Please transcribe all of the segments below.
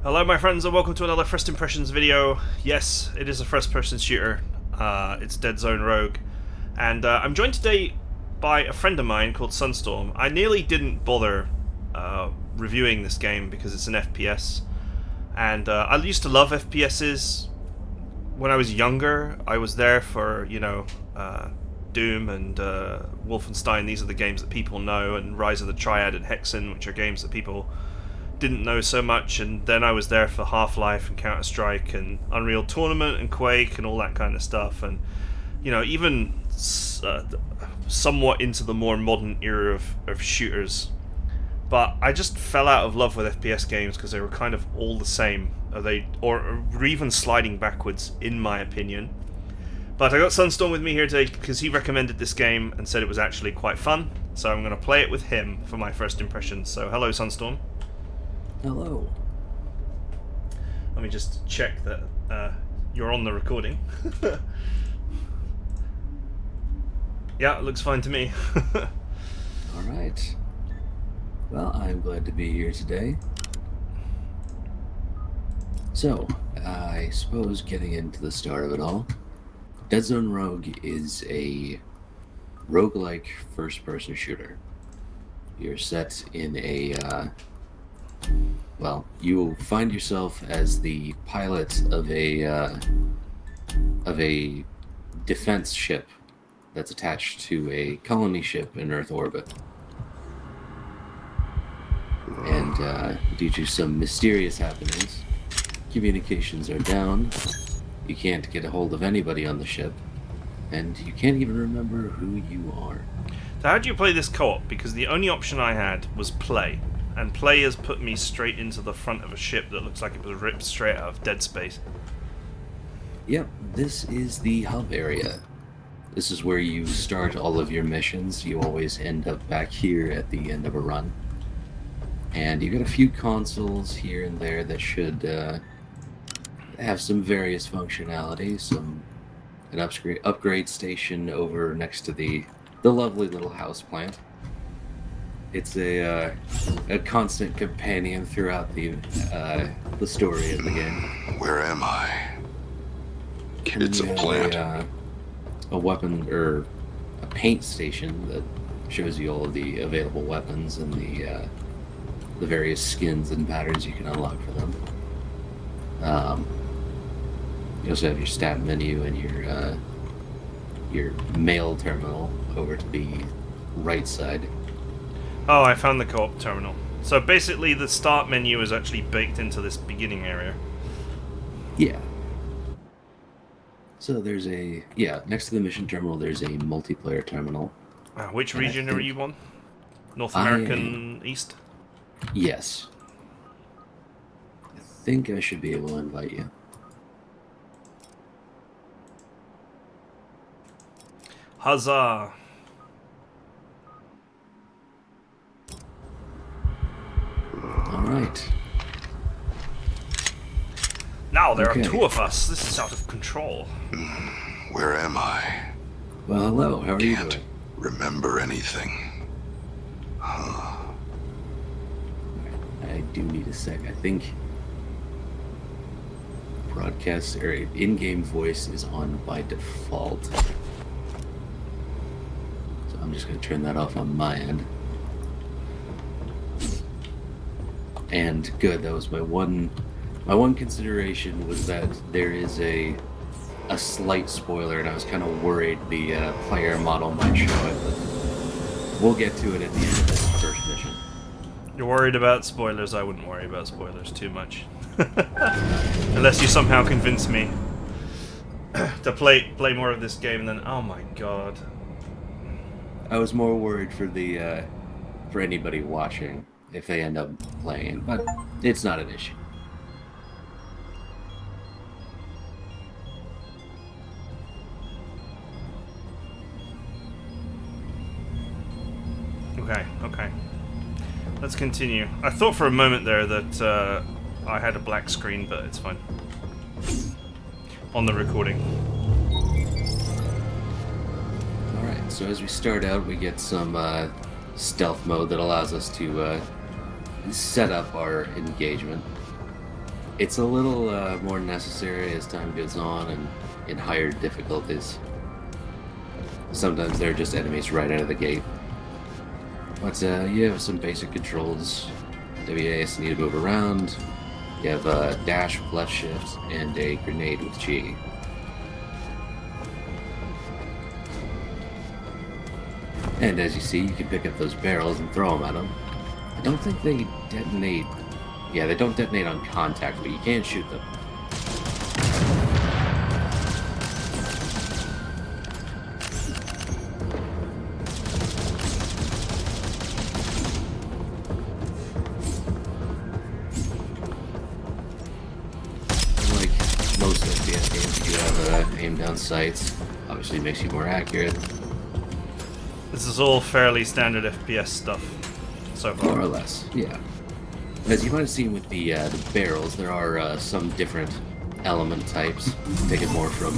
Hello my friends and welcome to another First Impressions video. Yes, it is a first person shooter. It's Deadzone Rogue. And I'm joined today by a friend of mine called Sunstorm. I nearly didn't bother reviewing this game because it's an FPS. And I used to love FPSs when I was younger. I was there for, Doom and Wolfenstein. These are the games that people know, and Rise of the Triad and Hexen, which are games that people didn't know so much. And then I was there for Half-Life and Counter-Strike and Unreal Tournament and Quake and all that kind of stuff, and even somewhat into the more modern era of shooters. But I just fell out of love with FPS games because they were kind of all the same, or even sliding backwards in my opinion. But I got Sunstorm with me here today because he recommended this game and said it was actually quite fun, so I'm going to play it with him for my first impressions. So hello Sunstorm. Hello. Let me just check that you're on the recording. Yeah, it looks fine to me. Alright. Well, I'm glad to be here today. So, I suppose getting into the start of it all, Deadzone Rogue is a roguelike first-person shooter. You're set in you find yourself as the pilot of a defense ship that's attached to a colony ship in Earth orbit. And due to some mysterious happenings, communications are down, you can't get a hold of anybody on the ship, and you can't even remember who you are. So how do you play this co-op? Because the only option I had was play, and play has put me straight into the front of a ship that looks like it was ripped straight out of Dead Space. Yep, this is the hub area. This is where you start all of your missions. You always end up back here at the end of a run. And you got a few consoles here and there that should have some various functionality. An upgrade station over next to the lovely little house plant. It's a constant companion throughout the story of the game. Where am I? It's a plant. A weapon or a paint station that shows you all of the available weapons and the various skins and patterns you can unlock for them. You also have your stat menu and your mail terminal over to the right side. Oh, I found the co-op terminal. So basically the start menu is actually baked into this beginning area. Yeah. So there's next to the mission terminal there's a multiplayer terminal. Which region are you on? North American East? Yes. I think I should be able to invite you. Huzzah! Alright. Now there are two of us. This is out of control. Where am I? Well, hello. How are you doing? Can't remember anything. I do need a sec. I think broadcast or in-game voice is on by default. So I'm just going to turn that off on my end. And good, that was my one consideration was that there is a slight spoiler, and I was kind of worried the player model might show it, but we'll get to it at the end of this first mission. You're worried about spoilers? I wouldn't worry about spoilers too much. Unless you somehow convince me to play more of this game, and then, oh my god. I was more worried for for anybody watching if they end up playing, but it's not an issue. Okay. Let's continue. I thought for a moment there that I had a black screen, but it's fine. On the recording. Alright, so as we start out, we get some stealth mode that allows us to set up our engagement. It's a little more necessary as time goes on and in higher difficulties. Sometimes there are just enemies right out of the gate. But you have some basic controls. WAS need to move around. You have a dash with left shift and a grenade with G. And as you see, you can pick up those barrels and throw them at them. I don't think they detonate. Yeah, they don't detonate on contact, but you can shoot them. Like most FPS games, you do have aim down sights. Obviously, makes you more accurate. This is all fairly standard FPS stuff so far. More or less, yeah. As you might have seen with the barrels, there are some different element types. Taken more from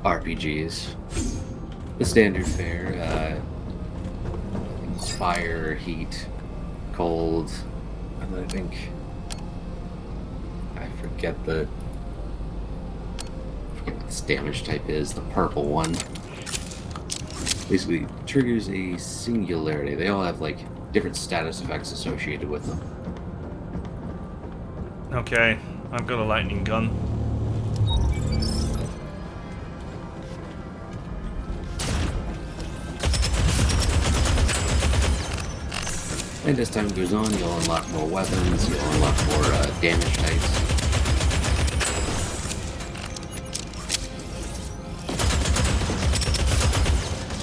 RPGs. The standard fare, fire, heat, cold, and then I think I forget what this damage type is. The purple one basically triggers a singularity. They all have like different status effects associated with them. Okay, I've got a lightning gun. And as time goes on, you'll unlock more weapons, you'll unlock more damage types.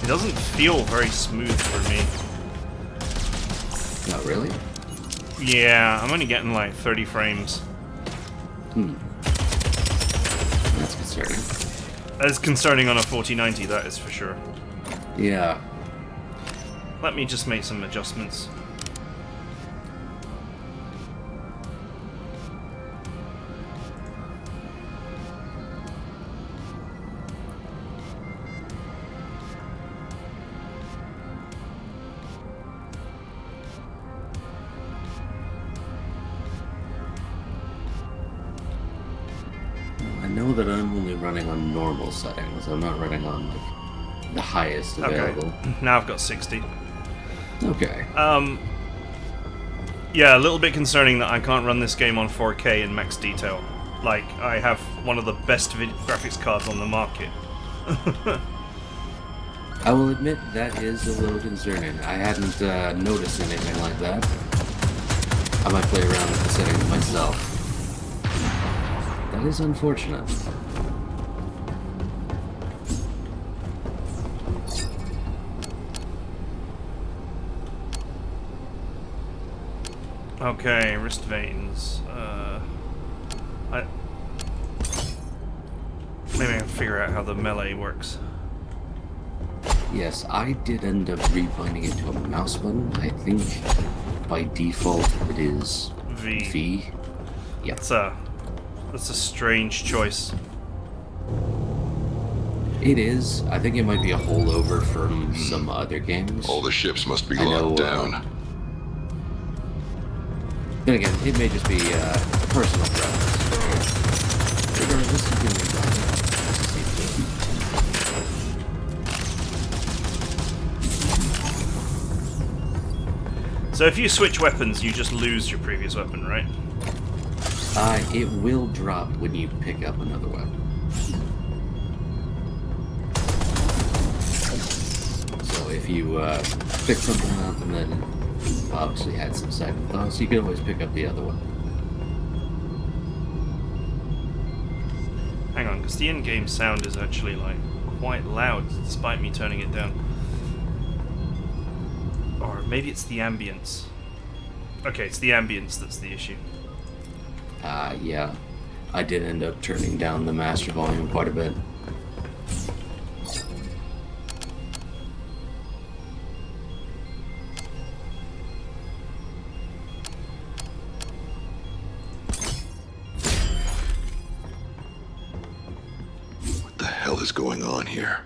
It doesn't feel very smooth for me. Not really? Yeah, I'm only getting like 30 frames. That's concerning. As concerning on a 4090, that is for sure. Yeah. Let me just make some adjustments. I know that I'm only running on normal settings. I'm not running on like the highest available. Okay, now I've got 60. Okay. Yeah, a little bit concerning that I can't run this game on 4K in max detail. Like, I have one of the best graphics cards on the market. I will admit that is a little concerning. I hadn't noticed anything like that. I might play around with the settings myself. That is unfortunate. Okay, wrist veins. Maybe I can figure out how the melee works. Yes, I did end up rebinding it to a mouse button. I think by default it is V. V. Yep. That's a strange choice. It is. I think it might be a holdover from some other games. All the ships must be I know, locked down. Then again, it may just be personal preference. Regardless, you can rebind it. So if you switch weapons, you just lose your previous weapon, right? It will drop when you pick up another weapon. So if you pick something up and then obviously had some second thoughts, you can always pick up the other one. Hang on, because the in-game sound is actually like quite loud, despite me turning it down. Or maybe it's the ambience. Okay, it's the ambience that's the issue. Yeah. I did end up turning down the master volume quite a bit. What the hell is going on here?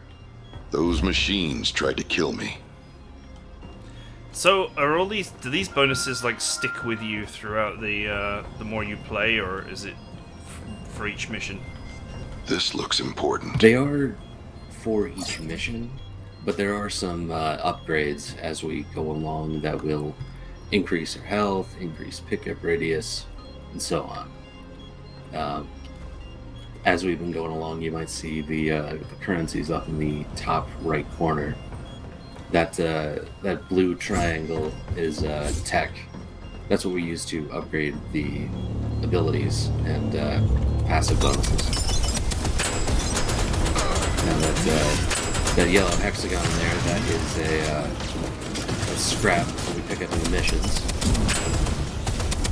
Those machines tried to kill me. So, are all these do these bonuses like stick with you throughout the more you play, or is it for each mission? This looks important. They are for each mission, but there are some upgrades as we go along that will increase our health, increase pickup radius, and so on. As we've been going along, you might see the currencies up in the top right corner. That blue triangle is tech. That's what we use to upgrade the abilities and passive bonuses. Now that yellow hexagon there, that is a scrap that we pick up in the missions.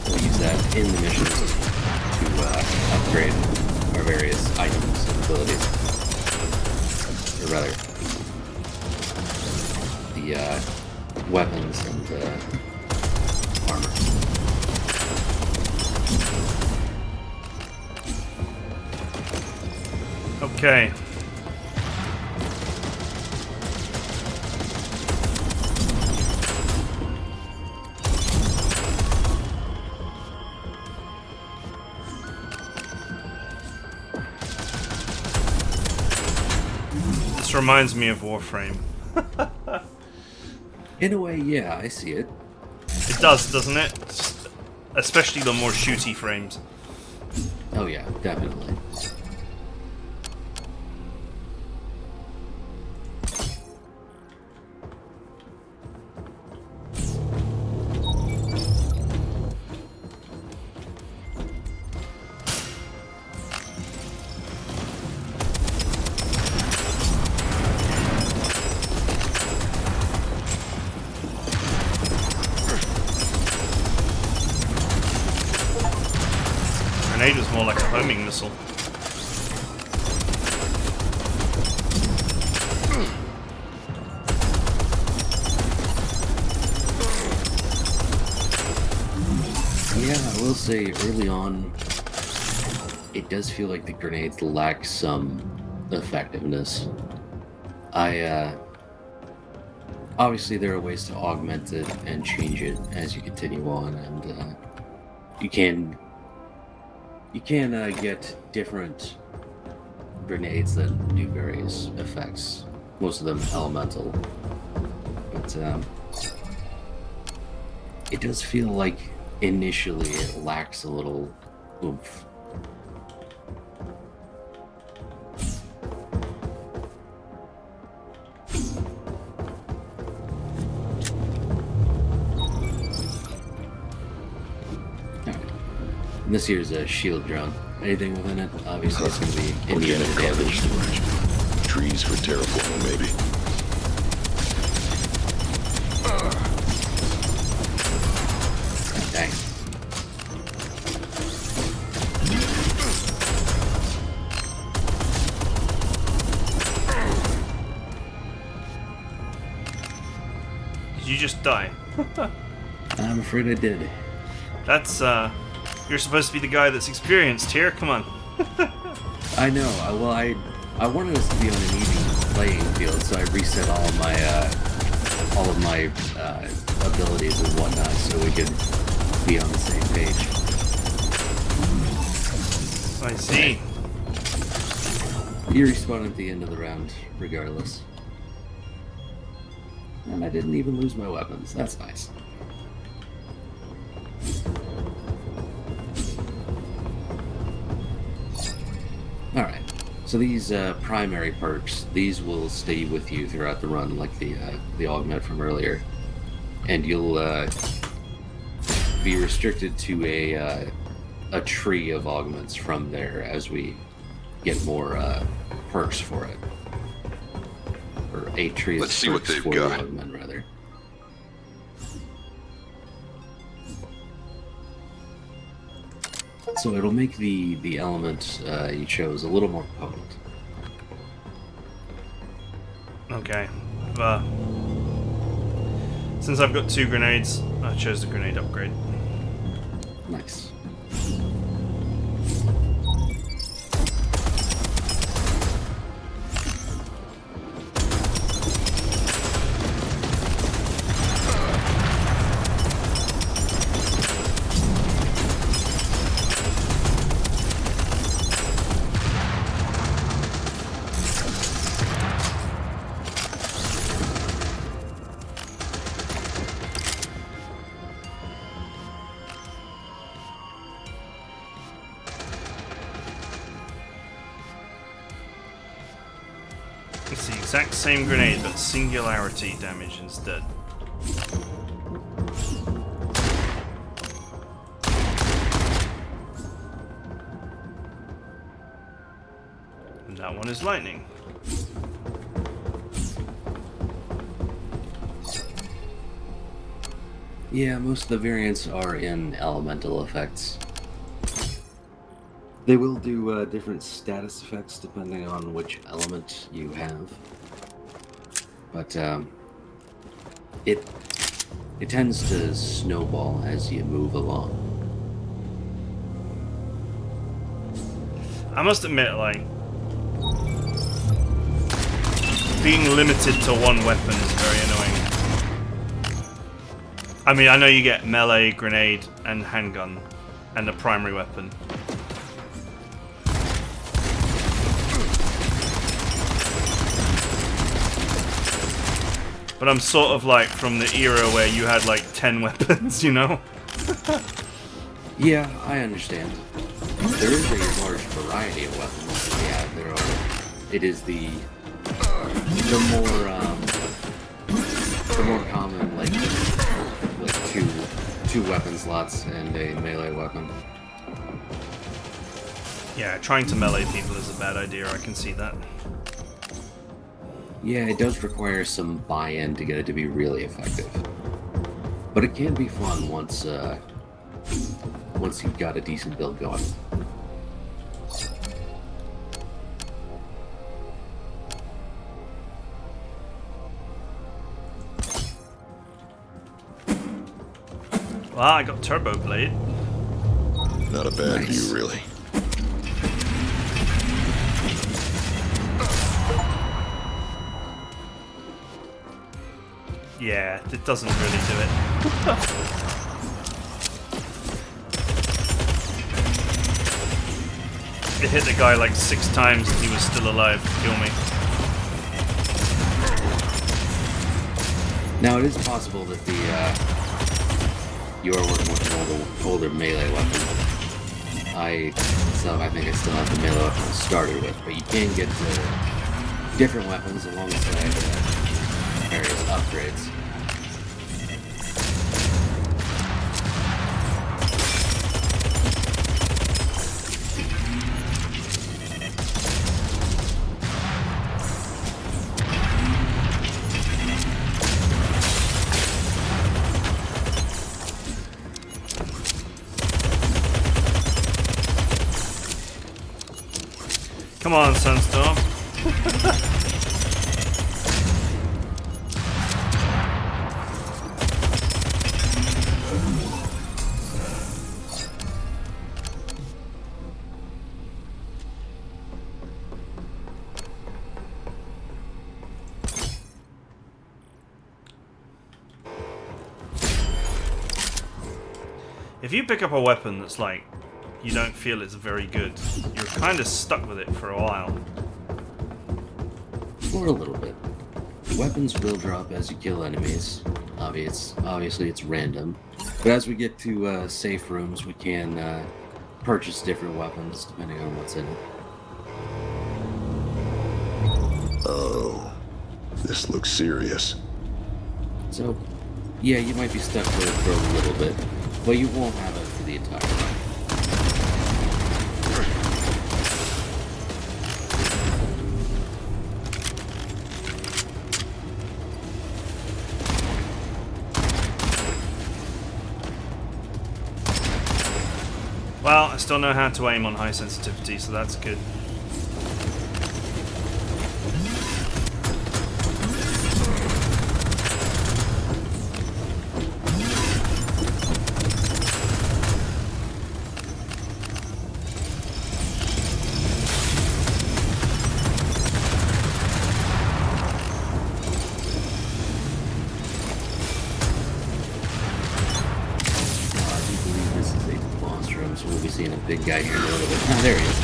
We'll use that in the missions to upgrade our various items and abilities. Or rather, the weapons and armor. Okay. This reminds me of Warframe. In a way, yeah, I see it. It does, doesn't it? Especially the more shooty frames. Oh yeah, definitely. Grenade was more like a homing missile. Yeah, I will say early on, it does feel like the grenades lack some effectiveness. Obviously there are ways to augment it and change it as you continue on, and you can get different grenades that do various effects. Most of them elemental, but it does feel like initially it lacks a little oomph. And this here's a shield drone. Anything within it? Obviously it's going to be immune to damage. Storage. Trees for terraforming, maybe. Dang. Did you just die? I'm afraid I did. That's, you're supposed to be the guy that's experienced here, come on. I know. I wanted us to be on an even playing field, so I reset all of my abilities and whatnot, so we could be on the same page. I see. You respawn at the end of the round, regardless. And I didn't even lose my weapons. That's nice. Alright, so these primary perks, these will stay with you throughout the run, like the augment from earlier. And you'll be restricted to a tree of augments from there as we get more perks for it. Or a tree Let's of see what perks they've for got. the augment, rather. So it'll make the element you chose a little more potent. Okay. Since I've got 2 grenades, I chose the grenade upgrade. Nice. It's the exact same grenade, but singularity damage instead. And that one is lightning. Yeah, most of the variants are in elemental effects. They will do different status effects depending on which element you have. But it tends to snowball as you move along. I must admit, like, being limited to one weapon is very annoying. I mean, I know you get melee, grenade, and handgun, and a primary weapon. But I'm sort of like from the era where you had like 10 weapons, you know? Yeah, I understand. There is a large variety of weapons. Yeah, there are. It is the more common, like two weapon slots and a melee weapon. Yeah, trying to melee people is a bad idea, I can see that. Yeah, it does require some buy-in to get it to be really effective. But it can be fun once you've got a decent build going. Well, I got Turbo Blade. Not a bad Nice. view, really. Yeah, it doesn't really do it. It hit the guy like 6 times and he was still alive to kill me. Now, it is possible that you are working with an older melee weapon. I think I still have the melee weapon started with, but you can get different weapons alongside various upgrades. Come on, Sunstorm. If you pick up a weapon that's like, you don't feel it's very good, you're kind of stuck with it for a while. For a little bit. Weapons will drop as you kill enemies. Obviously, it's random. But as we get to safe rooms, we can purchase different weapons depending on what's in it. Oh, this looks serious. So, yeah, you might be stuck with it for a little bit, but you won't have it for the entire run. Well, I still know how to aim on high sensitivity, so that's good. So we'll be seeing a big guy here in a little bit. Ah, there he is.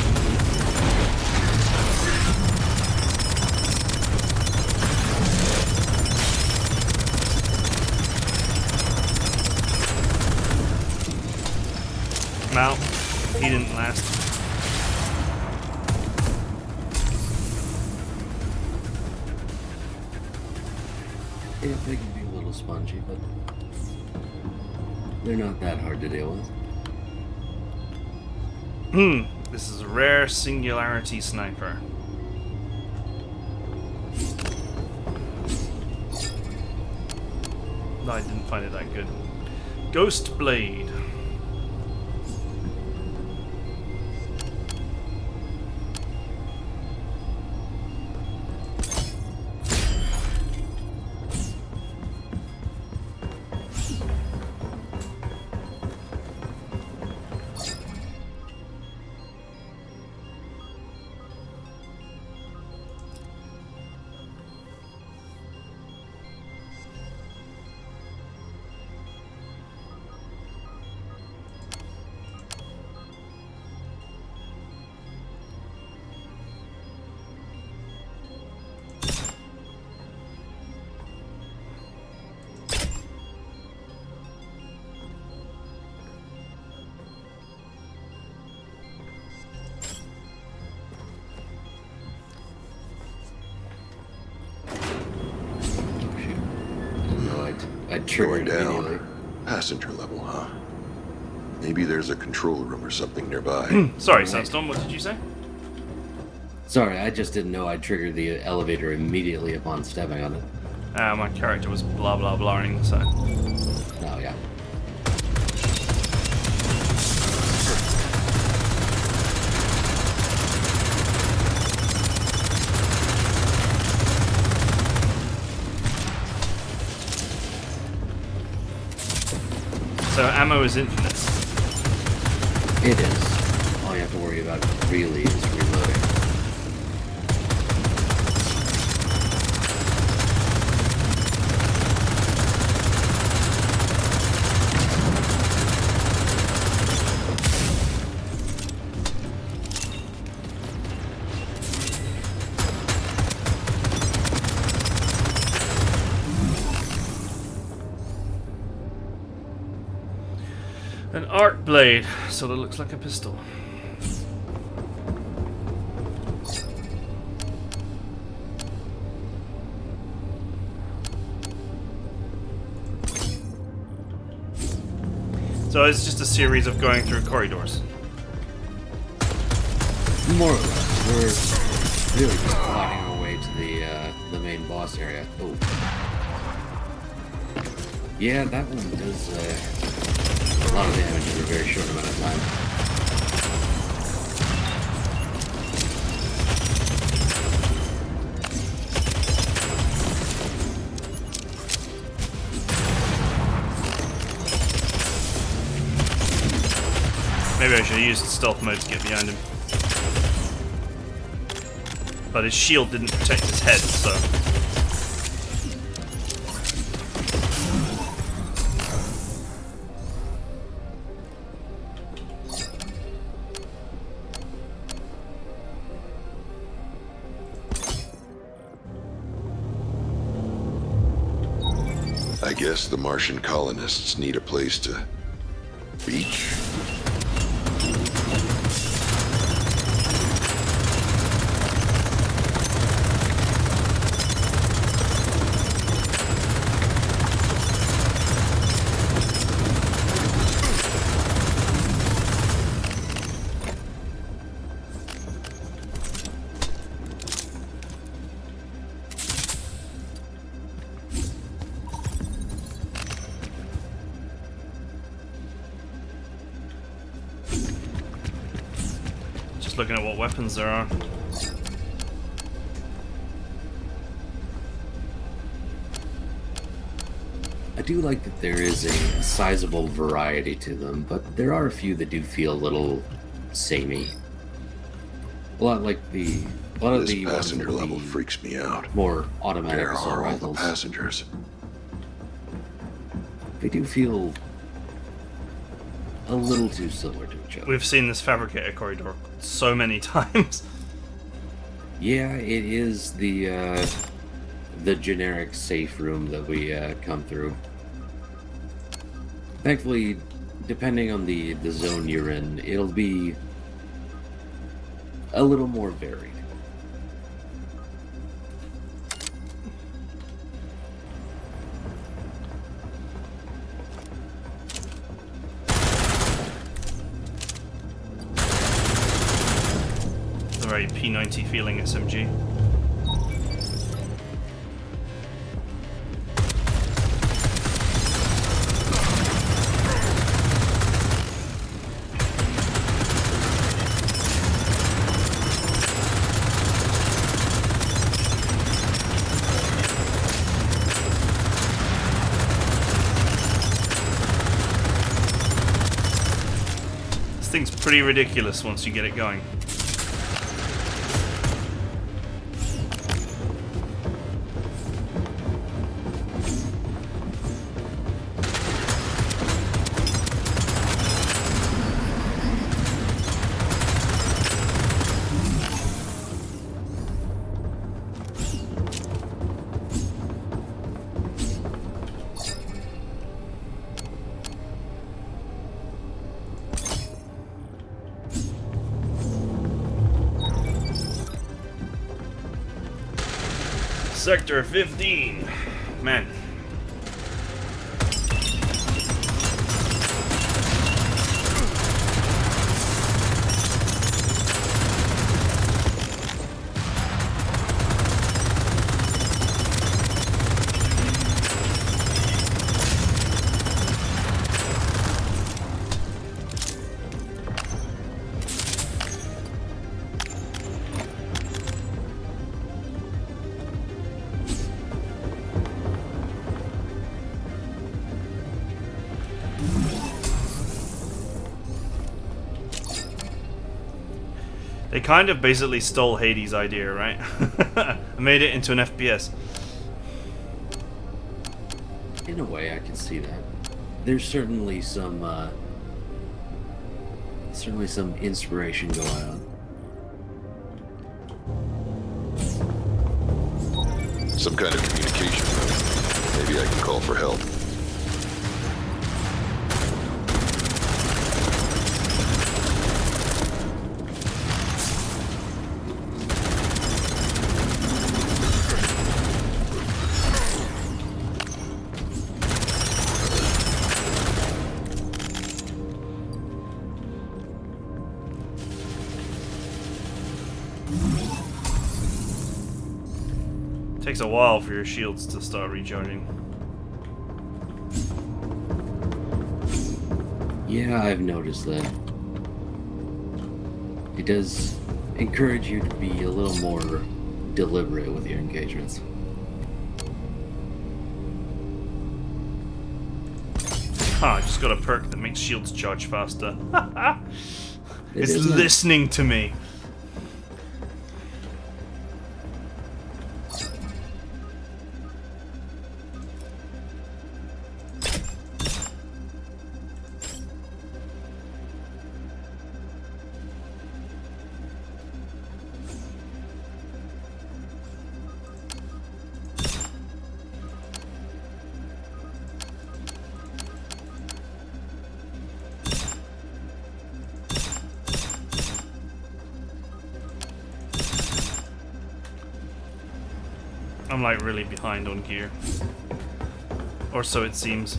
Well, he didn't last. Yeah, they can be a little spongy, but they're not that hard to deal with. This is a rare singularity sniper. No, I didn't find it that good. Ghost Blade. I Going triggered immediately. down. Passenger level, huh? Maybe there's a control room or something nearby. Sorry, Right. Sunstorm, what did you say? Sorry, I just didn't know I'd triggered the elevator immediately upon stepping on it. My character was blah blah blahing, so. Oh, yeah. So ammo is infinite. It is. All you have to worry about really is reloading. An arc blade, so that looks like a pistol. So it's just a series of going through corridors. More or less. We're really just fighting our way to the main boss area. Oh. Yeah, that one does a lot of damage in a very short amount of time. Maybe I should have used stealth mode to get behind him. But his shield didn't protect his head, so... I guess the Martian colonists need a place to beach. Just looking at what weapons there are. I do like that there is a sizable variety to them, but there are a few that do feel a little samey. A lot like a lot of This the ones passenger with level the freaks me out. more automatic Where assault are all the rifles. passengers? They do feel a little too similar to each other. We've seen this fabricator corridor so many times. Yeah, it is the generic safe room that we come through. Thankfully, depending on the zone you're in, it'll be a little more varied. very P90 feeling SMG. This thing's pretty ridiculous once you get it going. Sector 15. Man. They kind of basically stole Hades' idea, right? And made it into an FPS. In a way, I can see that. There's certainly some inspiration going on. Some kind of communication. Maybe I can call for help. Takes a while for your shields to start recharging. Yeah, I've noticed that. It does encourage you to be a little more deliberate with your engagements. I just got a perk that makes shields charge faster. It It's isn't. listening to me. I'm like really behind on gear. Or so it seems.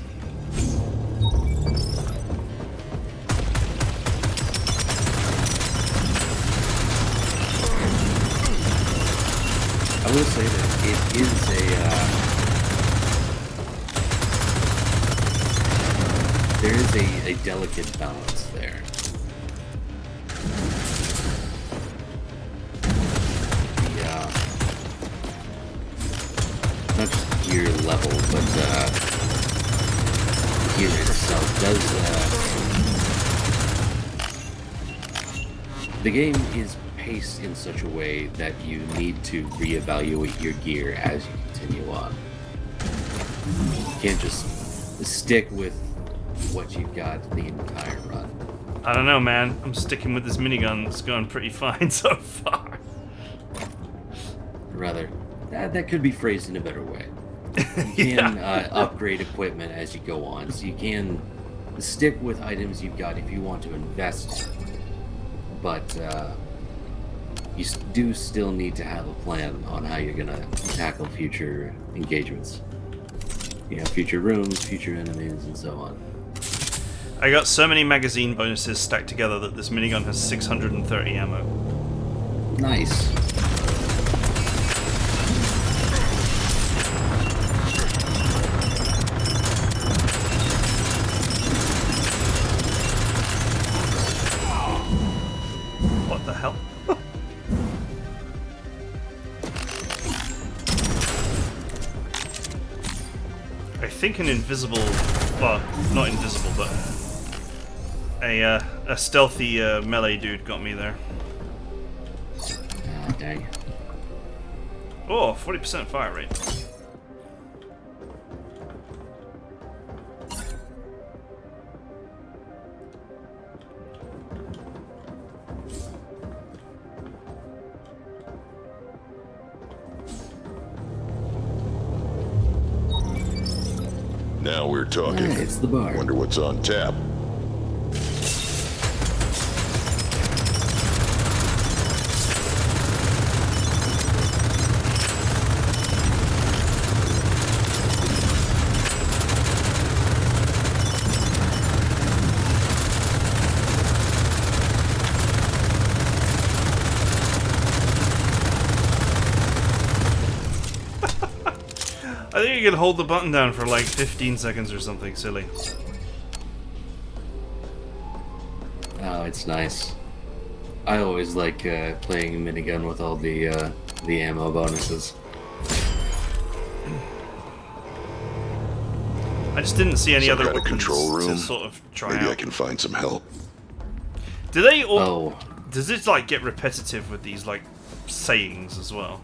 I will say that it is there is a delicate balance there. Not just gear level, but gear itself does. The game is paced in such a way that you need to reevaluate your gear as you continue on. You can't just stick with what you've got the entire run. I don't know, man. I'm sticking with this minigun. It's going pretty fine so far. Rather, that could be phrased in a better way. You can upgrade equipment as you go on, so you can stick with items you've got if you want to invest, but you do still need to have a plan on how you're gonna tackle future engagements. You know, future rooms, future enemies, and so on. I got so many magazine bonuses stacked together that this minigun has 630 ammo. Nice. What the hell? I think an invisible, well, not invisible, but a stealthy melee dude got me there. Ah, dang. Oh, 40% fire rate. Now we're talking. Ah, it's the bar. Wonder what's on tap. I think you can hold the button down for like 15 seconds or something silly. Oh, it's nice. I always like playing minigun with all the ammo bonuses. I just didn't see any Some other kind of weapons control room. to sort of try Maybe out. I can find some help. Do they all? Oh, Does it like get repetitive with these like sayings as well?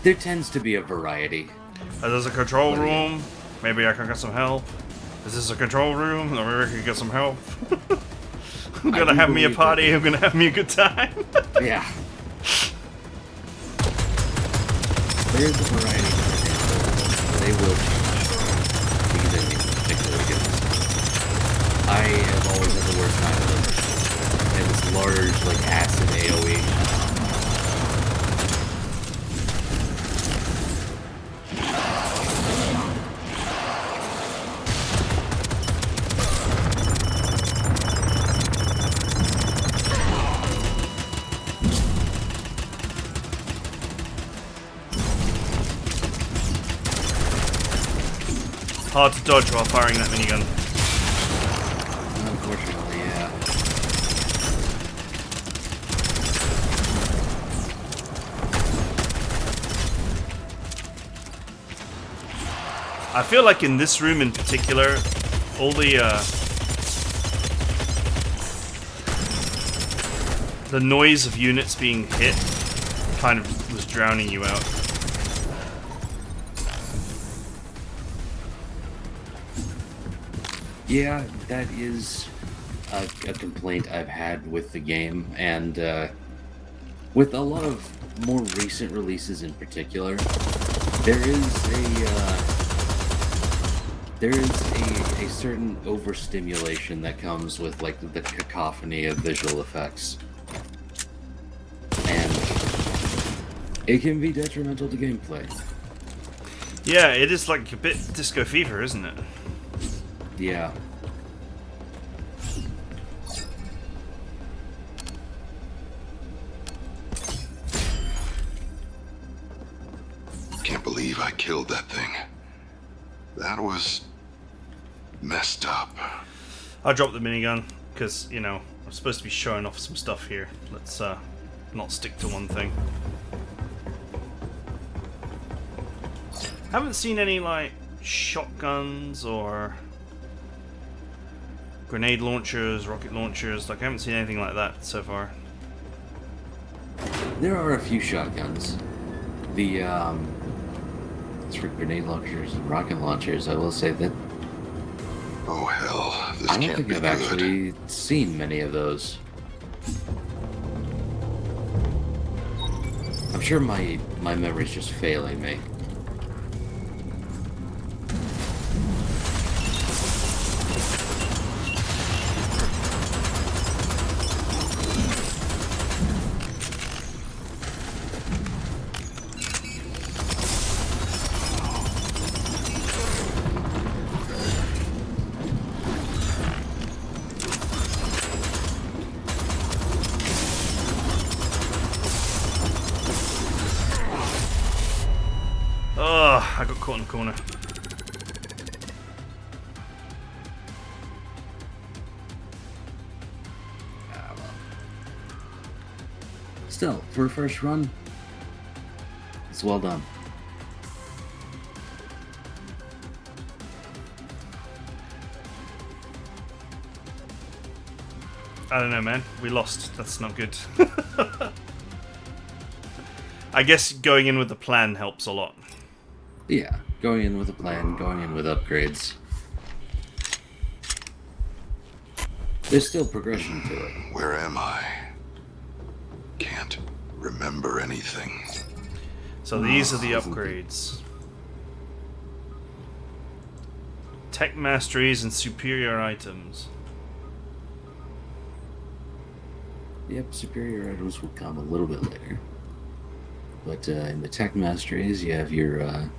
there tends to be a variety. There's a control Oh, yeah. room. Maybe I can get some help. Is this a control room? Or maybe I can get some help. I'm gonna do have me a believe party. that- I'm gonna have me a good time. Yeah. There's a variety of different. They will change. These enemies in particular, because I have always had the worst time with them. They have this large, like, acid AoE. Hard to dodge while firing that minigun. Unfortunately, yeah. I feel like in this room in particular, all the noise of units being hit kind of was drowning you out. Yeah, that is a complaint I've had with the game, and with a lot of more recent releases in particular, there is a certain overstimulation that comes with like the cacophony of visual effects, and it can be detrimental to gameplay. Yeah, it is like a bit Disco Fever, isn't it? Yeah. Can't believe I killed that thing. That was messed up. I'll drop the minigun, because, you know, I'm supposed to be showing off some stuff here. Let's not stick to one thing. Haven't seen any, like, shotguns or grenade launchers, rocket launchers. Like, I haven't seen anything like that so far. There are a few shotguns. It's for grenade launchers and rocket launchers. I will say that Oh hell, this I don't can't think be I've good. actually seen many of those. I'm sure my memory's just failing me. I got caught in the corner. Still, for a first run, it's well done. I don't know, man. We lost. That's not good. I guess going in with the plan helps a lot. Yeah, going in with a plan, going in with upgrades. There's still progression to it. Where am I? Can't remember anything. So these are the upgrades. Tech masteries and superior items. Yep, superior items will come a little bit later. But in the tech masteries, you have your,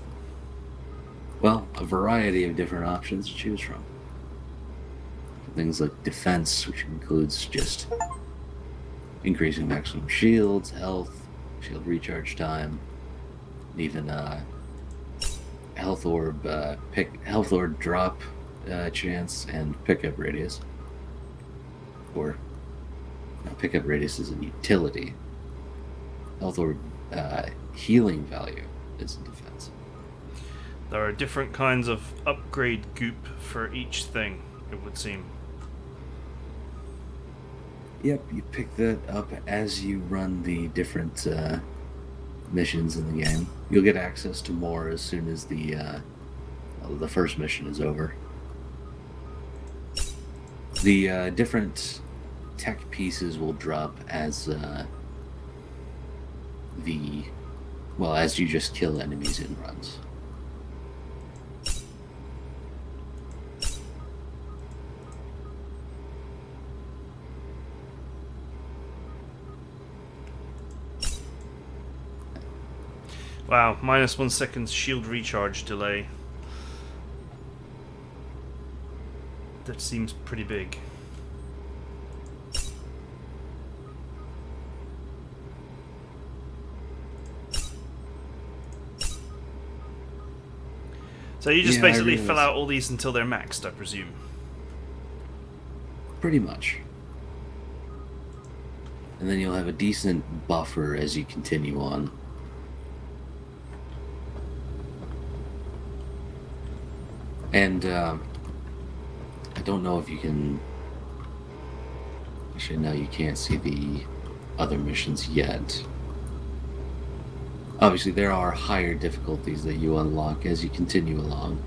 well, a variety of different options to choose from. Things like defense, which includes just increasing maximum shields, health, shield recharge time, even health orb drop chance and pickup radius. Or pickup radius is a utility. Health orb healing value is in defense. There are different kinds of upgrade goop for each thing, it would seem. Yep, you pick that up as you run the different missions in the game. You'll get access to more as soon as the first mission is over. The different tech pieces will drop as as you just kill enemies in runs. Wow, -1 second shield recharge delay. That seems pretty big. So you just basically fill out all these until they're maxed, I presume? Pretty much. And then you'll have a decent buffer as you continue on. And I don't know if you can... Actually, no, you can't see the other missions yet. Obviously, there are higher difficulties that you unlock as you continue along.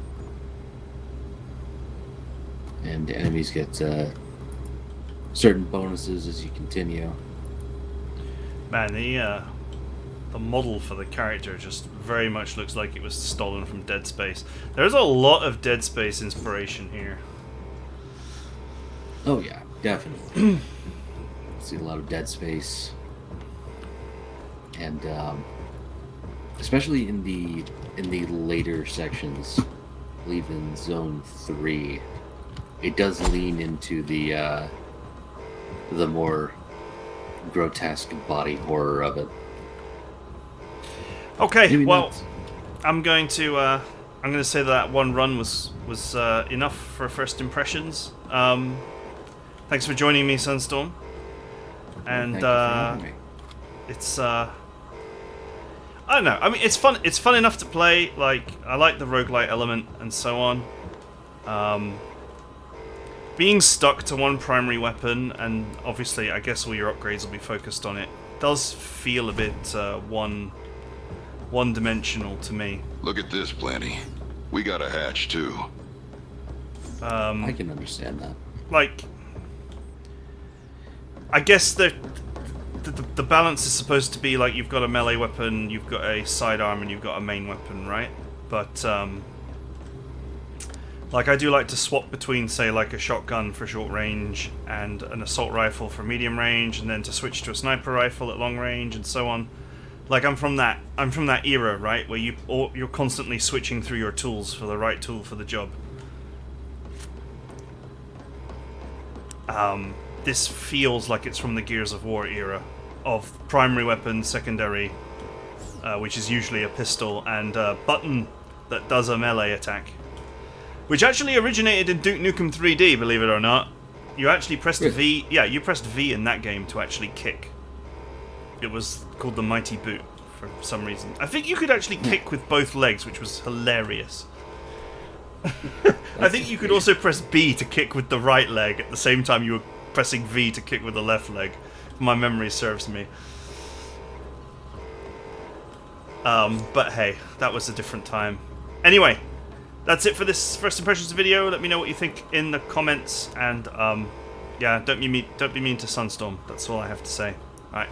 And enemies get certain bonuses as you continue. Man, the model for the character just very much looks like it was stolen from Dead Space. There's a lot of Dead Space inspiration here. Oh yeah, definitely. See a lot of Dead Space. And especially in the later sections, I believe in Zone 3, it does lean into the more grotesque body horror of it. Okay, Maybe well, not. I'm going to say that one run was enough for first impressions. Thanks for joining me, Sunstorm. And Thank you for having me. it's I don't know. I mean, it's fun. It's fun enough to play. Like, I like the roguelite element and so on. Being stuck to one primary weapon, and obviously, I guess all your upgrades will be focused on it, does feel a bit one-dimensional to me. Look at this, Planty. We got a hatch, too. I can understand that. Like, I guess the balance is supposed to be like you've got a melee weapon, you've got a sidearm, and you've got a main weapon, right? But like, I do like to swap between, say, like a shotgun for short range and an assault rifle for medium range, and then to switch to a sniper rifle at long range, and so on. Like, I'm from that era, right, where you're constantly switching through your tools for the right tool for the job. This feels like it's from the Gears of War era of primary weapon, secondary, which is usually a pistol, and button that does a melee attack. Which actually originated in Duke Nukem 3D, believe it or not. You actually pressed V... Yeah, you pressed V in that game to actually kick. It was called the Mighty Boot for some reason. I think you could actually kick with both legs, which was hilarious. I think you could also press B to kick with the right leg at the same time you were pressing V to kick with the left leg. If my memory serves me. But hey, that was a different time. Anyway, that's it for this first impressions video. Let me know what you think in the comments, and yeah, don't be mean to Sunstorm. That's all I have to say. All right.